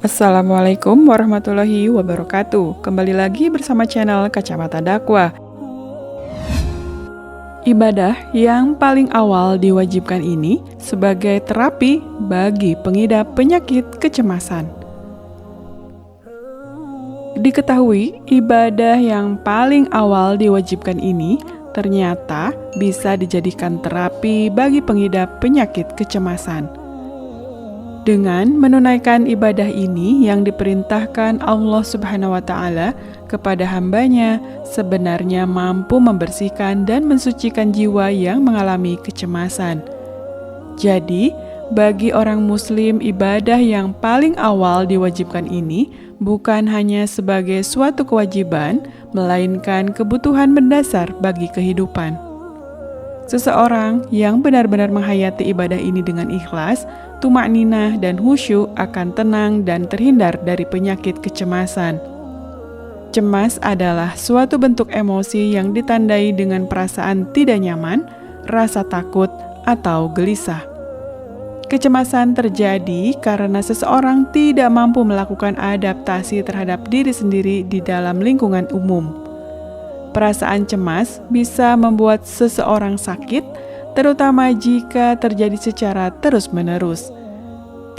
Assalamualaikum warahmatullahi wabarakatuh. Kembali lagi bersama channel Kacamata Dakwah. Ibadah yang paling awal diwajibkan ini sebagai terapi bagi pengidap penyakit kecemasan. Diketahui, ibadah yang paling awal diwajibkan ini ternyata bisa dijadikan terapi bagi pengidap penyakit kecemasan. Dengan menunaikan ibadah ini yang diperintahkan Allah Subhanahu wa Ta'ala kepada hambanya, sebenarnya mampu membersihkan dan mensucikan jiwa yang mengalami kecemasan. Jadi, bagi orang Muslim, ibadah yang paling awal diwajibkan ini bukan hanya sebagai suatu kewajiban, melainkan kebutuhan mendasar bagi kehidupan. Seseorang yang benar-benar menghayati ibadah ini dengan ikhlas, tumakninah dan khusyuk akan tenang dan terhindar dari penyakit kecemasan. Cemas adalah suatu bentuk emosi yang ditandai dengan perasaan tidak nyaman, rasa takut, atau gelisah. Kecemasan terjadi karena seseorang tidak mampu melakukan adaptasi terhadap diri sendiri di dalam lingkungan umum. Perasaan cemas bisa membuat seseorang sakit, terutama jika terjadi secara terus-menerus.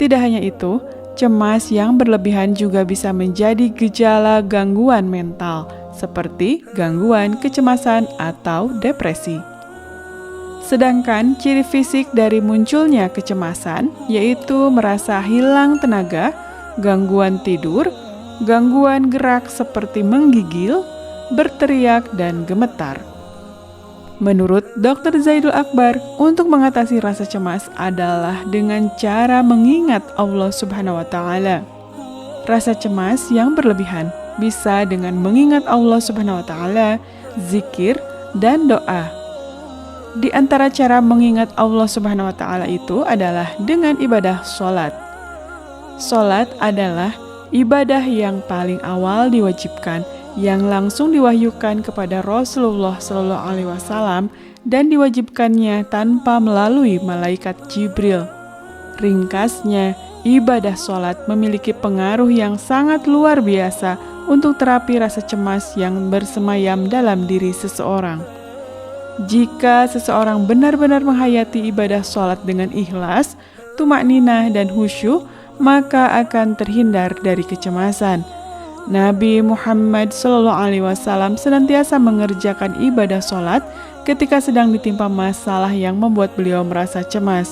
Tidak hanya itu, cemas yang berlebihan juga bisa menjadi gejala gangguan mental, seperti gangguan kecemasan atau depresi. Sedangkan ciri fisik dari munculnya kecemasan yaitu merasa hilang tenaga, gangguan tidur, gangguan gerak seperti menggigil, berteriak, dan gemetar. Menurut Dr. Zaidul Akbar, untuk mengatasi rasa cemas adalah dengan cara mengingat Allah Subhanahu wa Ta'ala. Rasa cemas yang berlebihan bisa dengan mengingat Allah Subhanahu wa Ta'ala, zikir, dan doa. Di antara cara mengingat Allah Subhanahu wa Ta'ala itu adalah dengan ibadah sholat. Sholat adalah ibadah yang paling awal diwajibkan, yang langsung diwahyukan kepada Rasulullah SAW dan diwajibkannya tanpa melalui malaikat Jibril. Ringkasnya, ibadah sholat memiliki pengaruh yang sangat luar biasa untuk terapi rasa cemas yang bersemayam dalam diri seseorang. Jika seseorang benar-benar menghayati ibadah sholat dengan ikhlas, tumakninah, dan khusyuk, maka akan terhindar dari kecemasan. Nabi Muhammad SAW senantiasa mengerjakan ibadah sholat ketika sedang ditimpa masalah yang membuat beliau merasa cemas.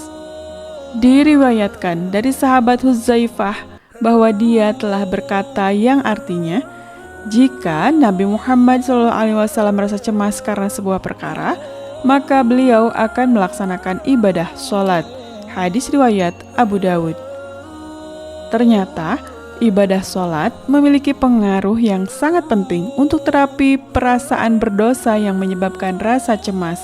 Diriwayatkan dari sahabat Hudzaifah bahwa dia telah berkata yang artinya, jika Nabi Muhammad SAW merasa cemas karena sebuah perkara, maka beliau akan melaksanakan ibadah sholat. Hadis riwayat Abu Dawud. Ternyata, ibadah sholat memiliki pengaruh yang sangat penting untuk terapi perasaan berdosa yang menyebabkan rasa cemas.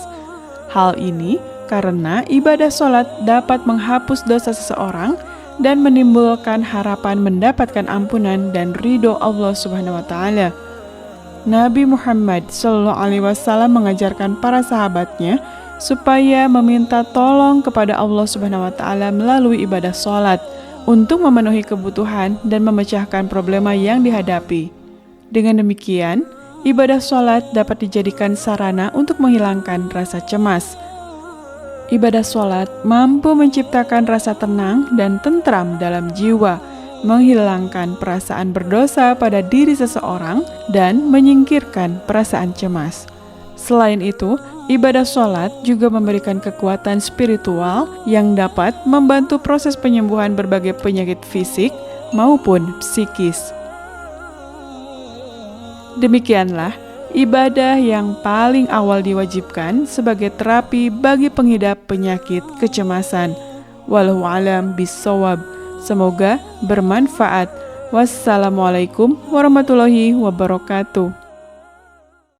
Hal ini karena ibadah sholat dapat menghapus dosa seseorang dan menimbulkan harapan mendapatkan ampunan dan ridho Allah Subhanahu wa Ta'ala. Nabi Muhammad SAW mengajarkan para sahabatnya supaya meminta tolong kepada Allah Subhanahu wa Ta'ala melalui ibadah sholat untuk memenuhi kebutuhan dan memecahkan problema yang dihadapi. Dengan demikian, ibadah sholat dapat dijadikan sarana untuk menghilangkan rasa cemas. Ibadah sholat mampu menciptakan rasa tenang dan tentram dalam jiwa, menghilangkan perasaan berdosa pada diri seseorang, dan menyingkirkan perasaan cemas. Selain itu, ibadah sholat juga memberikan kekuatan spiritual yang dapat membantu proses penyembuhan berbagai penyakit fisik maupun psikis. Demikianlah ibadah yang paling awal diwajibkan sebagai terapi bagi pengidap penyakit kecemasan. Wallahu a'lam bishawab. Semoga bermanfaat. Wassalamualaikum warahmatullahi wabarakatuh.